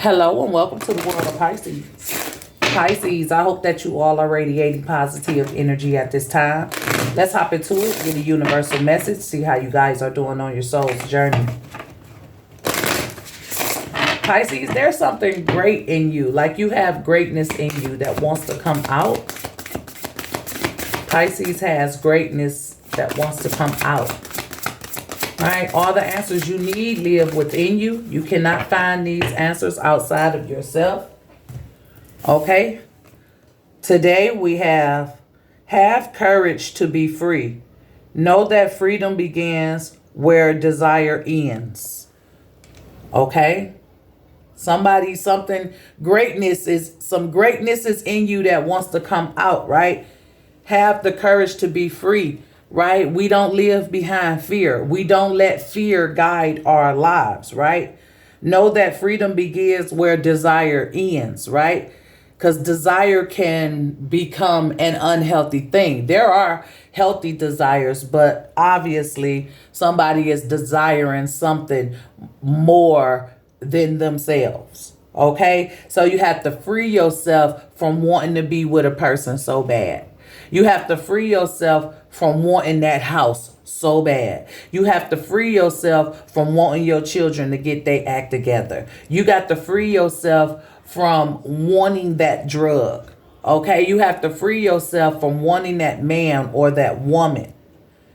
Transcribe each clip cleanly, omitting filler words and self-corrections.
Hello and welcome to the world of Pisces. Pisces, I hope that you all are radiating positive energy at this time. Let's hop into it, get a universal message, see how you guys are doing on your soul's journey. Pisces, there's something great in you, like you have greatness in you that wants to come out. Pisces has greatness that wants to come out. All right, all the answers you need live within you. You cannot find these answers outside of yourself. Okay? Today we have courage to be free. Know that freedom begins where desire ends. Okay? Some greatness is in you that wants to come out, right? Have the courage to be free. Right? We don't live behind fear. We don't let fear guide our lives, right? Know that freedom begins where desire ends, right? Because desire can become an unhealthy thing. There are healthy desires, but obviously somebody is desiring something more than themselves. Okay? So you have to free yourself from wanting to be with a person so bad. You have to free yourself from wanting that house so bad. You have to free yourself from wanting your children to get their act together. You got to free yourself from wanting that drug. Okay? You have to free yourself from wanting that man or that woman.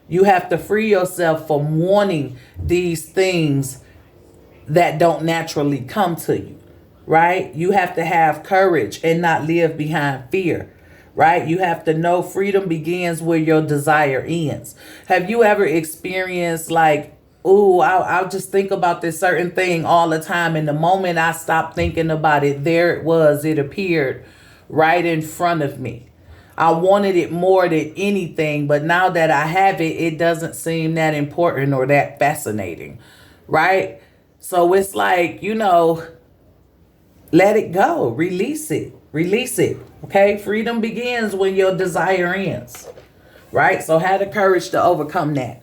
You have to free yourself from wanting these things that don't naturally come to you. Right? You have to have courage and not live behind fear. Right? You have to know freedom begins where your desire ends. Have you ever experienced like, ooh, I'll just think about this certain thing all the time. And the moment I stopped thinking about it, there it was. It appeared right in front of me. I wanted it more than anything. But now that I have it, it doesn't seem that important or that fascinating. Right? So it's like, let it go. Release it. Release it. Okay? Freedom begins when your desire ends. Right? So have the courage to overcome that.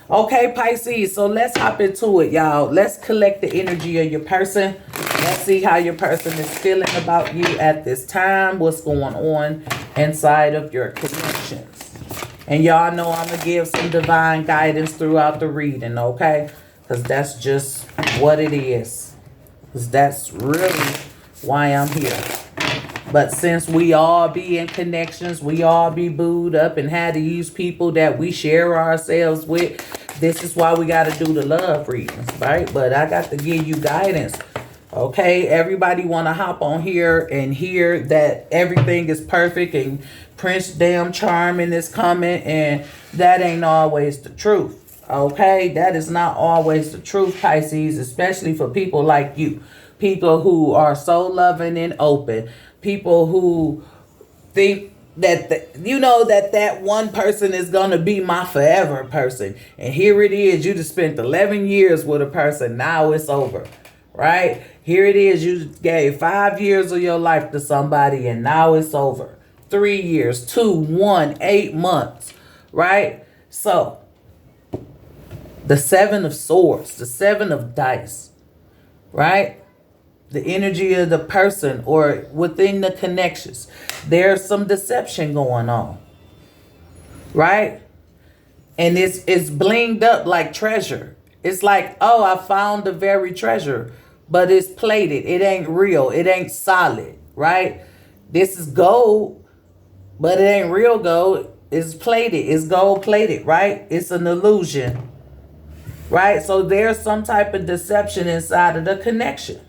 Okay, Pisces. So let's hop into it, y'all. Let's collect the energy of your person. Let's see how your person is feeling about you at this time. What's going on inside of your connections. And y'all know I'm going to give some divine guidance throughout the reading, okay? Because that's just what it is. Because that's really why I'm here. But since we all be in connections, we all be booed up and had to use people that we share ourselves with, this is why we got to do the love readings, right? But I got to give you guidance, okay? Everybody want to hop on here and hear that everything is perfect and Prince Damn Charming is coming, and that ain't always the truth, okay? That is not always the truth, Pisces, especially for people like you. People who are so loving and open. People who think that, that one person is going to be my forever person. And here it is. You just spent 11 years with a person. Now it's over. Right? Here it is. You gave 5 years of your life to somebody and now it's over. 3 years, 2, 1, 8 months. Right? So, the 7 of swords, the 7 of dice. Right? The energy of the person or within the connections. There's some deception going on. Right? And it's blinged up like treasure. It's like, oh, I found the very treasure. But it's plated. It ain't real. It ain't solid. Right? This is gold. But it ain't real gold. It's plated. It's gold plated. Right? It's an illusion. Right? So there's some type of deception inside of the connection.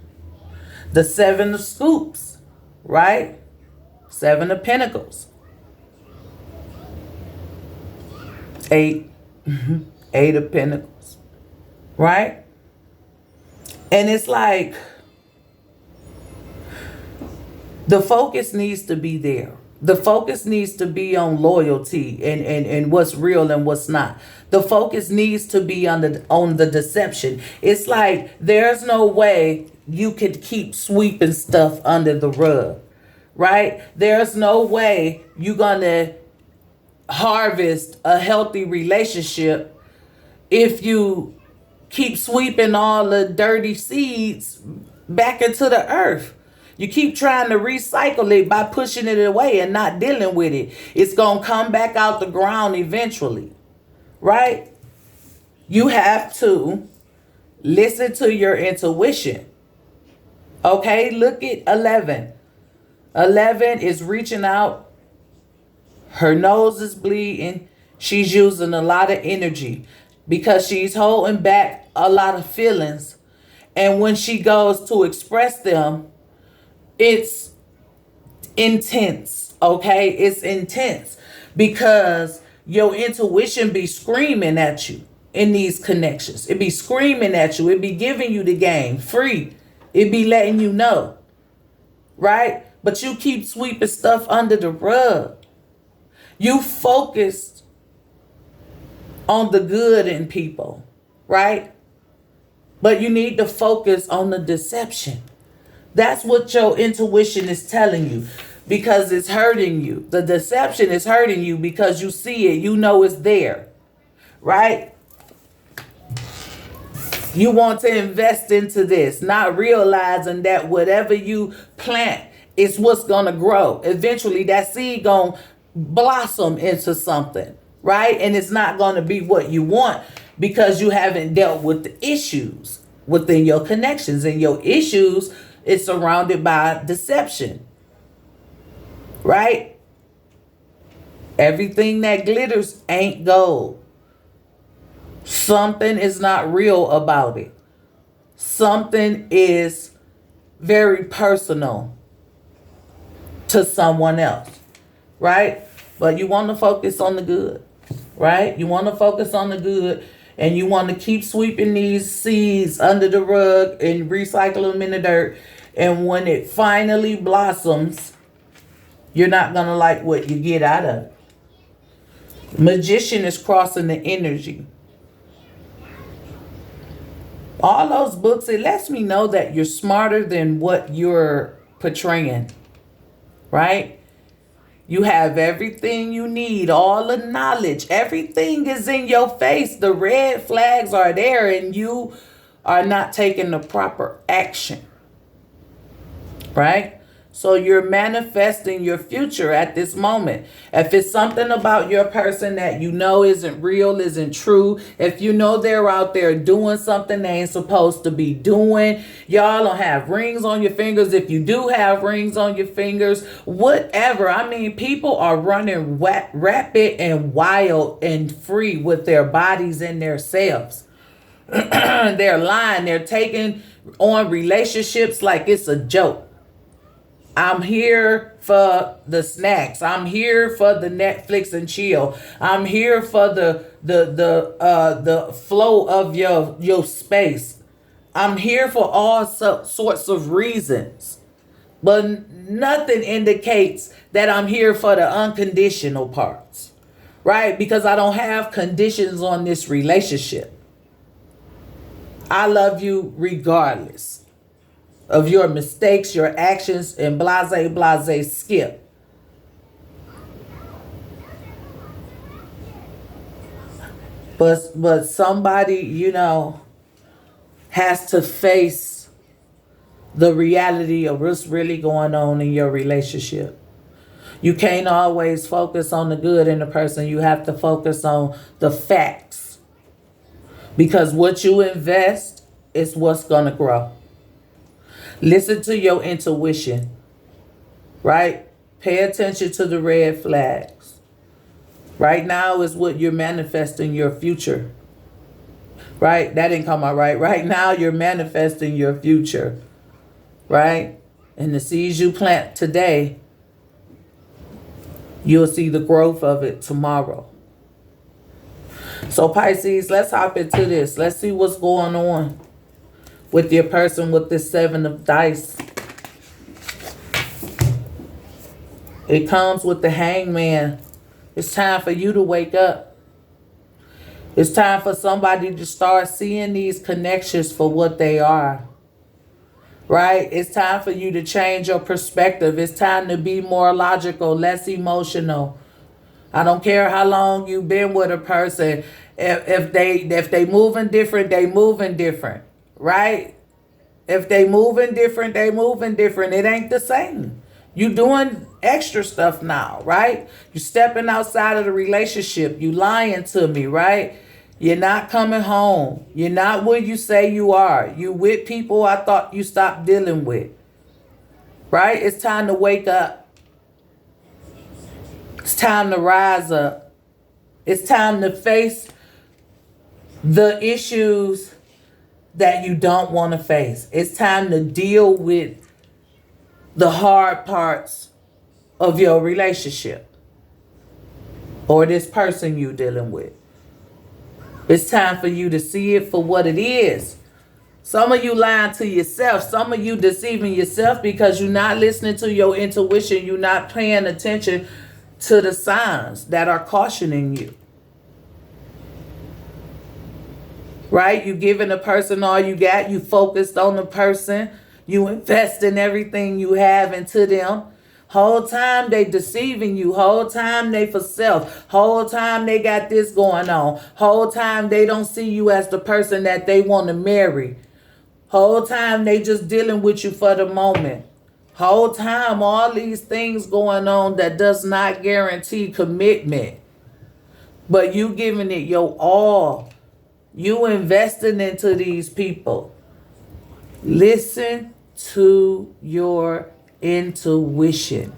The 7 of scoops, right? 7 of pentacles. 8 of pentacles, right? And it's like the focus needs to be there. The focus needs to be on loyalty and what's real and what's not. The focus needs to be on the deception. It's like there's no way you could keep sweeping stuff under the rug, right? There's no way you're going to harvest a healthy relationship if you keep sweeping all the dirty seeds back into the earth. You keep trying to recycle it by pushing it away and not dealing with it. It's going to come back out the ground eventually, right? You have to listen to your intuition. Okay, look at 11. 11 is reaching out. Her nose is bleeding. She's using a lot of energy because she's holding back a lot of feelings. And when she goes to express them, it's intense. Okay, it's intense because your intuition be screaming at you in these connections. It be screaming at you. It be giving you the game free. It be letting you know, right? But you keep sweeping stuff under the rug. You focused on the good in people, right? But you need to focus on the deception. That's what your intuition is telling you because it's hurting you. The deception is hurting you because you see it. You know it's there, right? You want to invest into this, not realizing that whatever you plant is what's going to grow. Eventually, that seed going to blossom into something, right? And it's not going to be what you want because you haven't dealt with the issues within your connections. And your issues is surrounded by deception, right? Everything that glitters ain't gold. Something is not real about it. Something is very personal to someone else, right? But you want to focus on the good, right? You want to focus on the good, and you want to keep sweeping these seeds under the rug and recycle them in the dirt. And when it finally blossoms, you're not going to like what you get out of it. Magician is crossing the energy. All those books, it lets me know that you're smarter than what you're portraying, right? You have everything you need, all the knowledge. Everything is in your face. The red flags are there and you are not taking the proper action, right? So you're manifesting your future at this moment. If it's something about your person that you know isn't real, isn't true, if you know they're out there doing something they ain't supposed to be doing, y'all don't have rings on your fingers. If you do have rings on your fingers, whatever. I mean, people are running rapid and wild and free with their bodies and their selves. They're lying. They're taking on relationships like it's a joke. I'm here for the snacks. I'm here for the Netflix and chill. I'm here for the flow of your space. I'm here for all sorts of reasons. But nothing indicates that I'm here for the unconditional parts, right? Because I don't have conditions on this relationship. I love you regardless of your mistakes, your actions, and blase, skip. But somebody, you know, has to face the reality of what's really going on in your relationship. You can't always focus on the good in the person. You have to focus on the facts. Because what you invest is what's going to grow. Listen to your intuition, right? Pay attention to the red flags. Right now is what you're manifesting your future. Right? That didn't come out right. Right now you're manifesting your future. Right? And the seeds you plant today, you'll see the growth of it tomorrow. So Pisces, let's hop into this. Let's see what's going on with your person with this 7 of dice. It comes with the Hangman. It's time for you to wake up. It's time for somebody to start seeing these connections for what they are. Right? It's time for you to change your perspective. It's time to be more logical, less emotional. I don't care how long you've been with a person. If they moving different, they moving different. Right? If they moving different, they moving different. It ain't the same. You doing extra stuff now, right? You stepping outside of the relationship. You lying to me, right? You're not coming home. You're not where you say you are. You with people I thought you stopped dealing with, right? It's time to wake up. It's time to rise up. It's time to face the issues that you don't want to face. It's time to deal with the hard parts of your relationship or this person you're dealing with. It's time for you to see it for what it is. Some of you lying to yourself. Some of you deceiving yourself because you're not listening to your intuition. You're not paying attention to the signs that are cautioning you. Right? You giving a person all you got. You focused on the person. You invest in everything you have into them. Whole time they deceiving you. Whole time they for self. Whole time they got this going on. Whole time they don't see you as the person that they want to marry. Whole time they just dealing with you for the moment. Whole time all these things going on that does not guarantee commitment. But you giving it your all. You investing into these people. Listen to your intuition.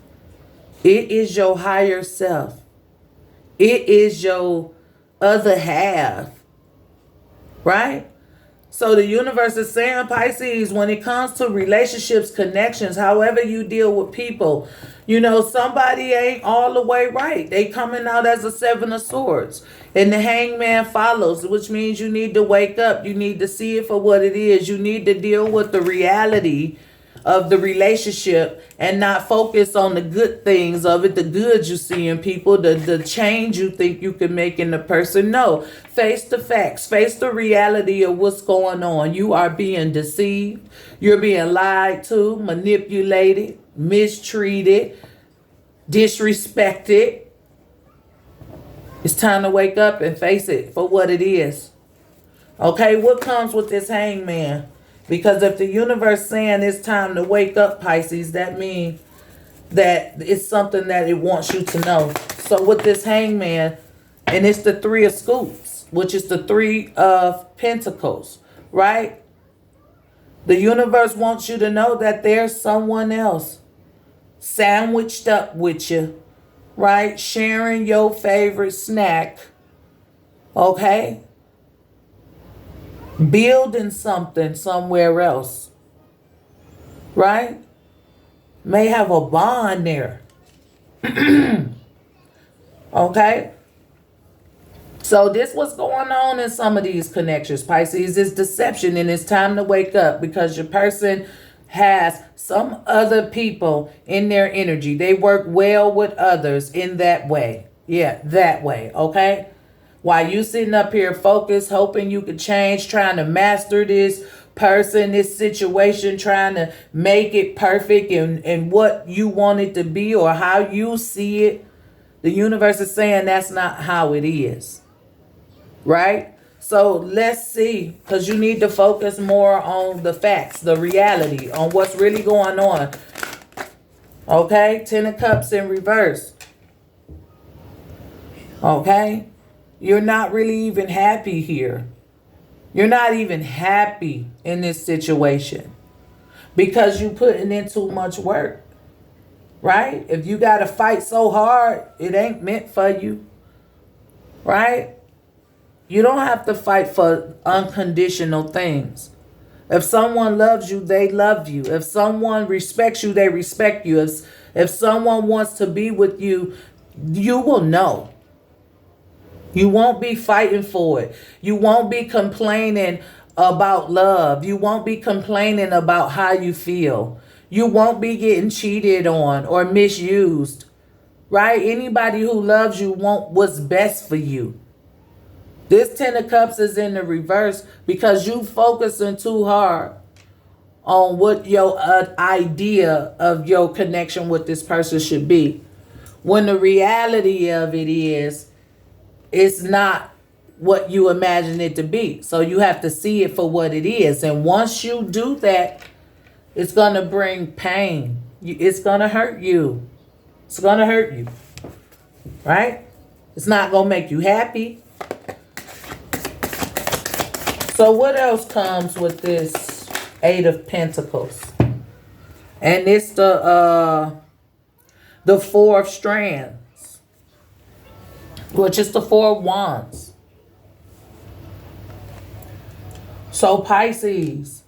It is your higher self. It is your other half. Right? So the universe is saying, Pisces, when it comes to relationships, connections, however you deal with people, somebody ain't all the way right. They coming out as a 7 of swords. And the hangman follows, which means you need to wake up. You need to see it for what it is. You need to deal with the reality of the relationship and not focus on the good things of it, the good you see in people, the change you think you can make in the person. No, face the facts, face the reality of what's going on. You are being deceived. You're being lied to, manipulated, mistreated, disrespected. It's time to wake up and face it for what it is. Okay, what comes with this hangman? Because if the universe saying it's time to wake up, Pisces, that means that it's something that it wants you to know. So with this hangman, and it's the 3 of scoops, which is the 3 of pentacles, right? The universe wants you to know that there's someone else sandwiched up with you, right? Sharing your favorite snack, okay? Building something somewhere else, right? May have a bond there. Okay? So this what's going on in some of these connections, Pisces, is deception, and it's time to wake up because your person has some other people in their energy. They work well with others in that way. Yeah, that way, okay? While you sitting up here focused, hoping you could change, trying to master this person, this situation, trying to make it perfect and what you want it to be or how you see it, the universe is saying that's not how it is. Right? So let's see, because you need to focus more on the facts, the reality, on what's really going on. Okay? 10 of Cups in reverse. Okay? You're not really even happy here. You're not even happy in this situation because you're putting in too much work, right? If you got to fight so hard, it ain't meant for you, right? You don't have to fight for unconditional things. If someone loves you, they love you. If someone respects you, they respect you. If someone wants to be with you, you will know. You won't be fighting for it. You won't be complaining about love. You won't be complaining about how you feel. You won't be getting cheated on or misused, right? Anybody who loves you want what's best for you. This 10 of Cups is in the reverse because you focusing too hard on what your idea of your connection with this person should be. When the reality of it is, it's not what you imagine it to be. So you have to see it for what it is. And once you do that, it's going to bring pain. It's going to hurt you. It's going to hurt you. Right? It's not going to make you happy. So what else comes with this Eight of Pentacles? And it's the Four of Strands, which is the Four of Wands. So Pisces,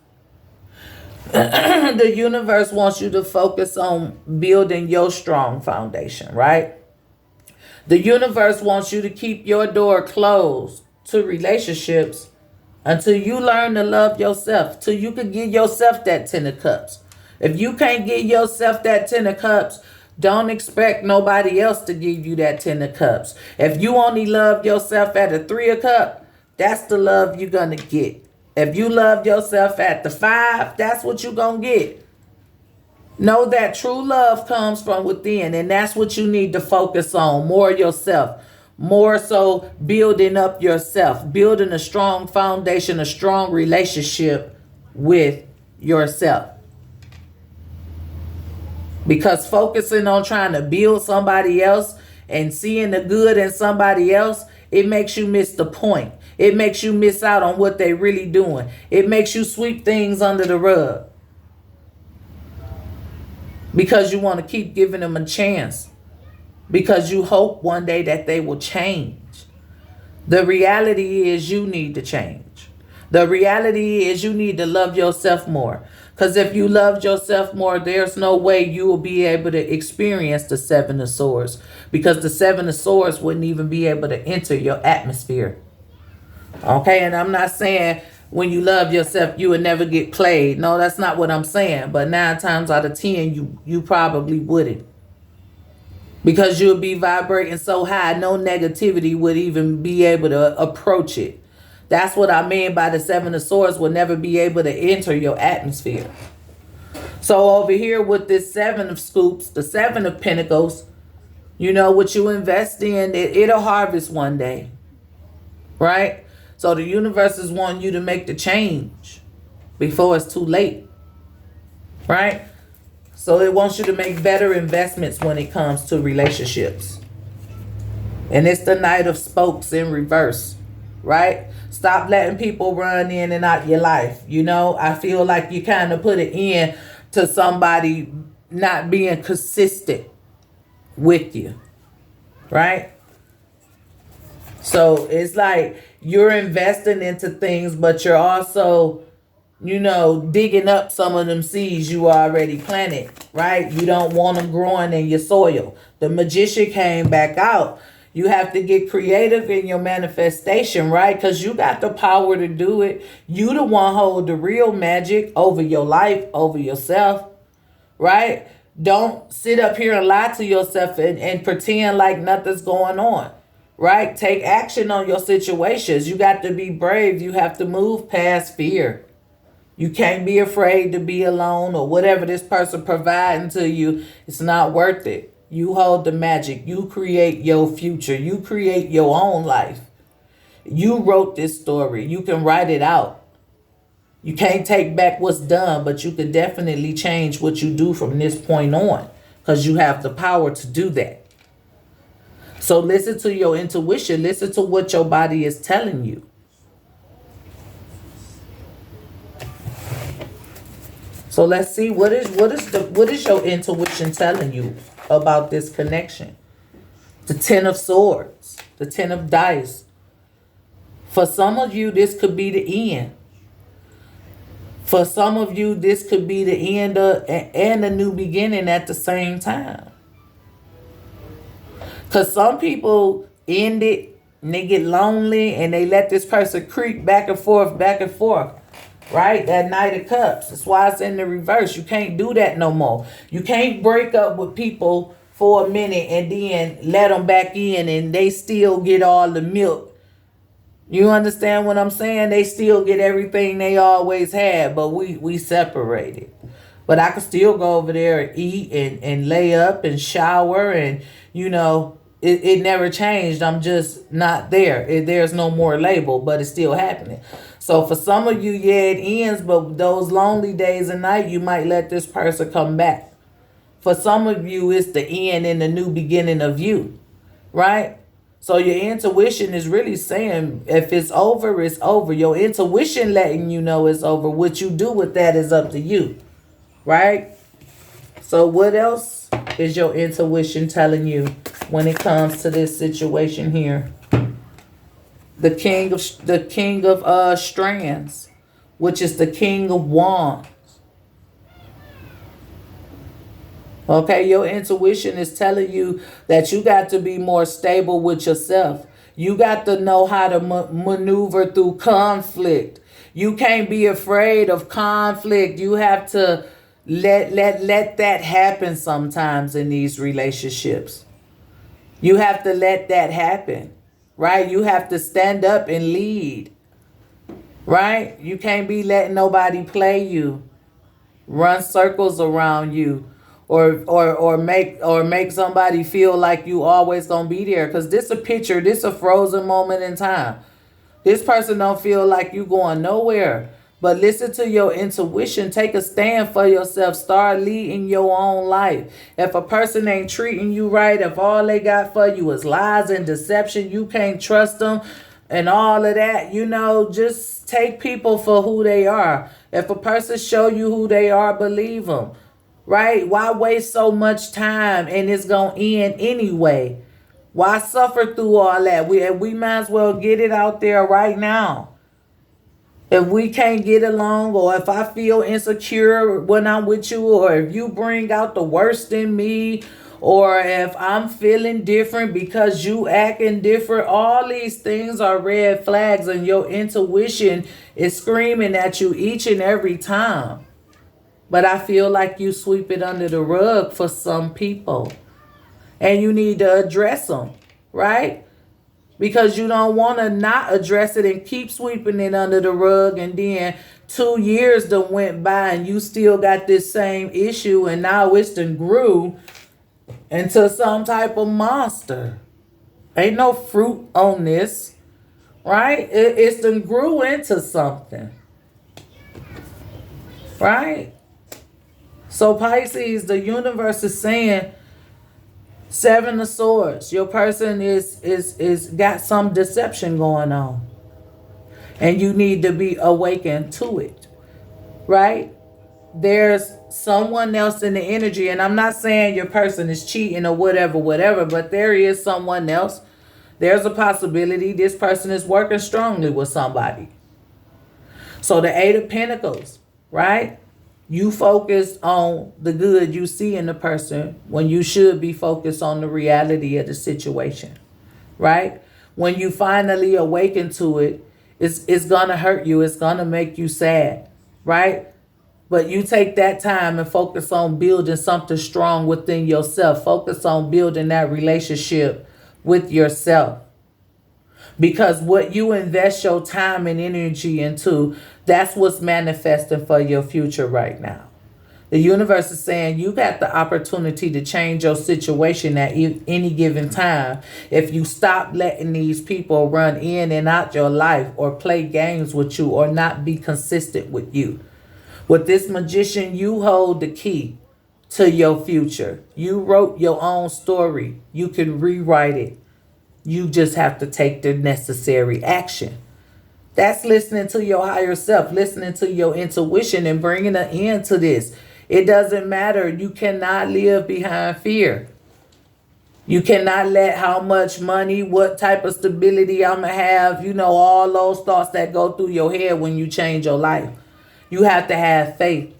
the universe wants you to focus on building your strong foundation, right? The universe wants you to keep your door closed to relationships until you learn to love yourself, till you can give yourself that 10 of cups. If you can't give yourself that 10 of cups, don't expect nobody else to give you that 10 of cups. If you only love yourself at a 3 of cup, that's the love you're going to get. If you love yourself at the 5, that's what you're going to get. Know that true love comes from within, and that's what you need to focus on, more yourself. More so building up yourself, building a strong foundation, a strong relationship with yourself. Because focusing on trying to build somebody else and seeing the good in somebody else, it makes you miss the point. It makes you miss out on what they're really doing. It makes you sweep things under the rug. Because you want to keep giving them a chance. Because you hope one day that they will change. The reality is you need to change. The reality is you need to love yourself more. Because if you loved yourself more, there's no way you will be able to experience the 7 of Swords. Because the 7 of Swords wouldn't even be able to enter your atmosphere. Okay, and I'm not saying when you love yourself, you would never get played. No, that's not what I'm saying. But 9 times out of 10, you probably wouldn't. Because you'll be vibrating so high, no negativity would even be able to approach it. That's what I mean by the 7 of Swords will never be able to enter your atmosphere. So over here with this 7 of Scoops, the 7 of Pentacles, you know, what you invest in, it'll harvest one day. Right? So the universe is wanting you to make the change before it's too late. Right? So it wants you to make better investments when it comes to relationships. And it's the Knight of Spokes in reverse, right? Stop letting people run in and out your life. You know, I feel like you kind of put it in to somebody not being consistent with you, right? So it's like you're investing into things, but you're also, you know, digging up some of them seeds you already planted, right? You don't want them growing in your soil. The Magician came back out. You have to get creative in your manifestation, right? Because you got the power to do it. You the one hold the real magic over your life, over yourself, right? Don't sit up here and lie to yourself and pretend like nothing's going on, right? Take action on your situations. You got to be brave. You have to move past fear. You can't be afraid to be alone or whatever this person providing to you. It's not worth it. You hold the magic. You create your future. You create your own life. You wrote this story. You can write it out. You can't take back what's done, but you can definitely change what you do from this point on because you have the power to do that. So listen to your intuition. Listen to what your body is telling you. So let's see what is your intuition telling you about this connection. The 10 of Swords, the 10 of Dice. For some of you, this could be the end. For some of you, this could be the end and a new beginning at the same time. Because some people end it and they get lonely and they let this person creep back and forth, back and forth. Right? That Knight of Cups. That's why it's in the reverse. You can't do that no more. You can't break up with people for a minute and then let them back in and they still get all the milk. You understand what I'm saying? They still get everything they always had, but we separated. But I could still go over there and eat and lay up and shower and, you know, it never changed. I'm just not there. There's no more label, but it's still happening. So for some of you, yeah, it ends, but those lonely days and night, you might let this person come back. For some of you, it's the end and the new beginning of you, right? So your intuition is really saying if it's over, it's over. Your intuition letting you know it's over. What you do with that is up to you, right? So what else is your intuition telling you when it comes to this situation here? The king of strands, which is the king of wands. Okay, your intuition is telling you that you got to be more stable with yourself. You got to know how to maneuver through conflict. You can't be afraid of conflict. You have to let that happen sometimes in these relationships. You have to let that happen, right? You have to stand up and lead, right? You can't be letting nobody play you, run circles around you, or make somebody feel like you always gonna be there. Cause this a picture, this a frozen moment in time. This person don't feel like you going nowhere. But listen to your intuition. Take a stand for yourself. Start leading your own life. If a person ain't treating you right, if all they got for you is lies and deception, you can't trust them and all of that, just take people for who they are. If a person show you who they are, believe them. Right? Why waste so much time and it's going to end anyway? Why suffer through all that? We might as well get it out there right now. If we can't get along, or if I feel insecure when I'm with you, or if you bring out the worst in me, or if I'm feeling different because you acting different, all these things are red flags, and your intuition is screaming at you each and every time. But I feel like you sweep it under the rug for some people. And you need to address them, right? Because you don't want to not address it and keep sweeping it under the rug. And then 2 years done went by and you still got this same issue. And now it's done grew into some type of monster. Ain't no fruit on this, right? It's done grew into something, right? So Pisces, the universe is saying, 7 of Swords. Your person is got some deception going on, and you need to be awakened to it, right? There's someone else in the energy, and I'm not saying your person is cheating or whatever, but there is someone else. There's a possibility this person is working strongly with somebody. So the 8 of Pentacles, right? You focus on the good you see in the person when you should be focused on the reality of the situation, right? When you finally awaken to it, it's going to hurt you. It's going to make you sad, right? But you take that time and focus on building something strong within yourself. Focus on building that relationship with yourself. Because what you invest your time and energy into, that's what's manifesting for your future right now. The universe is saying you got the opportunity to change your situation at any given time if you stop letting these people run in and out your life or play games with you or not be consistent with you. With this Magician, you hold the key to your future. You wrote your own story. You can rewrite it. You just have to take the necessary action. That's listening to your higher self, listening to your intuition and bringing an end to this. It doesn't matter. You cannot live behind fear. You cannot let how much money, what type of stability I'm going to have, all those thoughts that go through your head when you change your life. You have to have faith,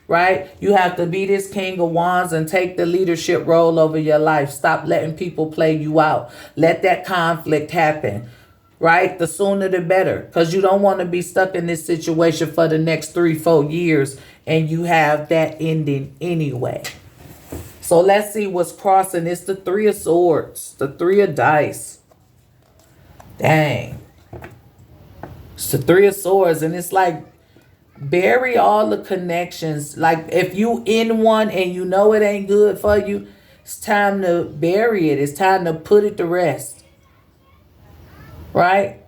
right? You have to be this King of Wands and take the leadership role over your life. Stop letting people play you out. Let that conflict happen, right? The sooner the better, because you don't want to be stuck in this situation for the next 3-4 years and you have that ending anyway. So let's see what's crossing. It's the 3 of Swords, the 3 of Dice. Dang. It's the 3 of Swords, and it's like bury all the connections. Like if you in one and you know it ain't good for you, It's time to bury it. It's time to put it to rest. Right?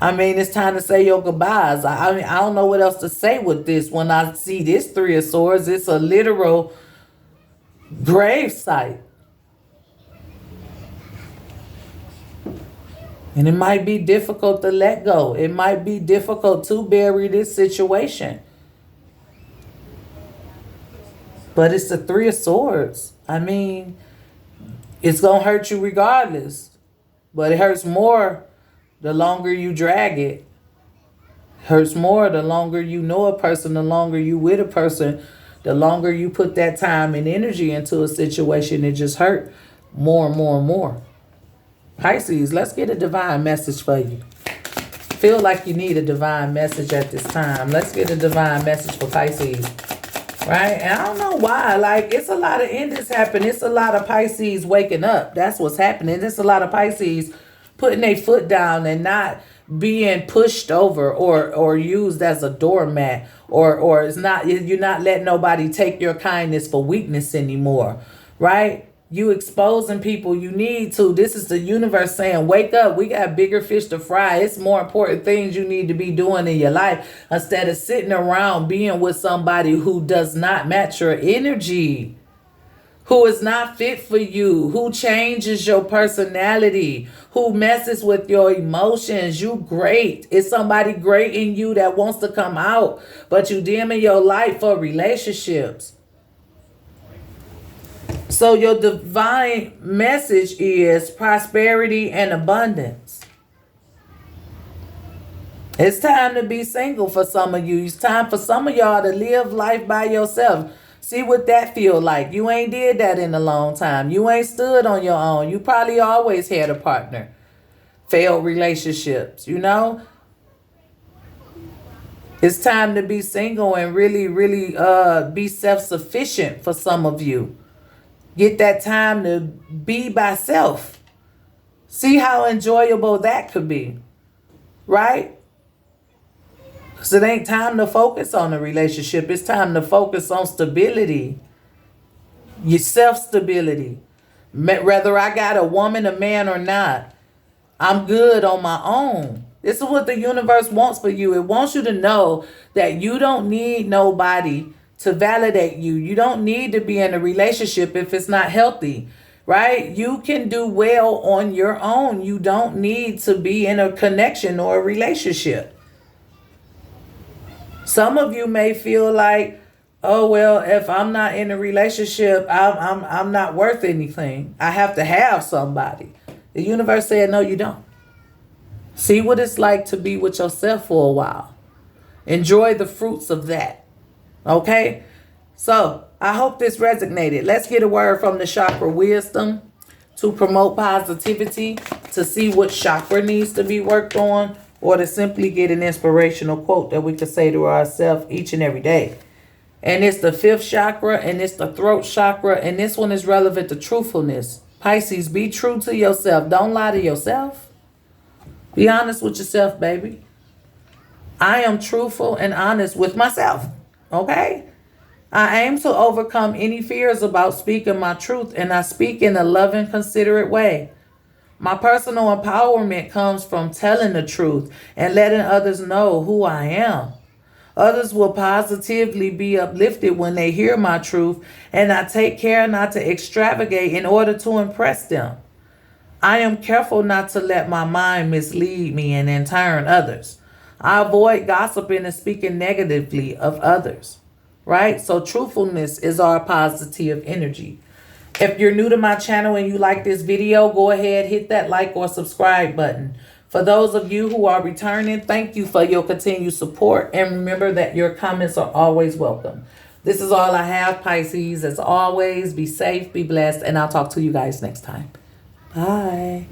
I mean, it's time to say your goodbyes. I mean, I don't know what else to say with this. When I see this Three of Swords, it's a literal grave site. And it might be difficult to let go. It might be difficult to bury this situation. But it's the Three of Swords. I mean, it's going to hurt you regardless. But it hurts more the longer you drag it. Hurts more the longer you know a person, the longer you with a person, the longer you put that time and energy into a situation. It just hurt more and more and more. Pisces, let's get a divine message for you. Feel like you need a divine message at this time. Let's get a divine message for Pisces. Right? And I don't know why. Like, it's a lot of endings happening. It's a lot of Pisces waking up. That's what's happening. It's a lot of Pisces putting their foot down and not being pushed over or used as a doormat, or it's not, you're not letting nobody take your kindness for weakness anymore. Right? You exposing people. You need to. This is the universe saying, wake up. We got bigger fish to fry. It's more important things you need to be doing in your life instead of sitting around being with somebody who does not match your energy, who is not fit for you, who changes your personality, who messes with your emotions. You great. It's somebody great in you that wants to come out, but you dimming your light for relationships. So your divine message is prosperity and abundance. It's time to be single for some of you. It's time for some of y'all to live life by yourself. See what that feel like. You ain't did that in a long time. You ain't stood on your own. You probably always had a partner. Failed relationships, you know? It's time to be single and really, really be self-sufficient for some of you. Get that time to be by self. See how enjoyable that could be. Right? Because it ain't time to focus on a relationship. It's time to focus on stability. Your self-stability. Whether I got a woman, a man, or not, I'm good on my own. This is what the universe wants for you. It wants you to know that you don't need nobody to validate you. You don't need to be in a relationship if it's not healthy, right? You can do well on your own. You don't need to be in a connection or a relationship. Some of you may feel like, oh, well, if I'm not in a relationship, I'm not worth anything. I have to have somebody. The universe said, no, you don't. See what it's like to be with yourself for a while. Enjoy the fruits of that. Okay, so I hope this resonated. Let's get a word from the chakra wisdom to promote positivity, to see what chakra needs to be worked on, or to simply get an inspirational quote that we can say to ourselves each and every day. And it's the fifth chakra, and it's the throat chakra, and this one is relevant to truthfulness. Pisces, be true to yourself. Don't lie to yourself. Be honest with yourself, baby. I am truthful and honest with myself. Okay? I aim to overcome any fears about speaking my truth, and I speak in a loving, considerate way. My personal empowerment comes from telling the truth and letting others know who I am. Others will positively be uplifted when they hear my truth, and I take care not to extravagate in order to impress them. I am careful not to let my mind mislead me and in turn others. I avoid gossiping and speaking negatively of others, right? So truthfulness is our positive energy. If you're new to my channel and you like this video, go ahead, hit that like or subscribe button. For those of you who are returning, thank you for your continued support. And remember that your comments are always welcome. This is all I have, Pisces. As always, be safe, be blessed, and I'll talk to you guys next time. Bye.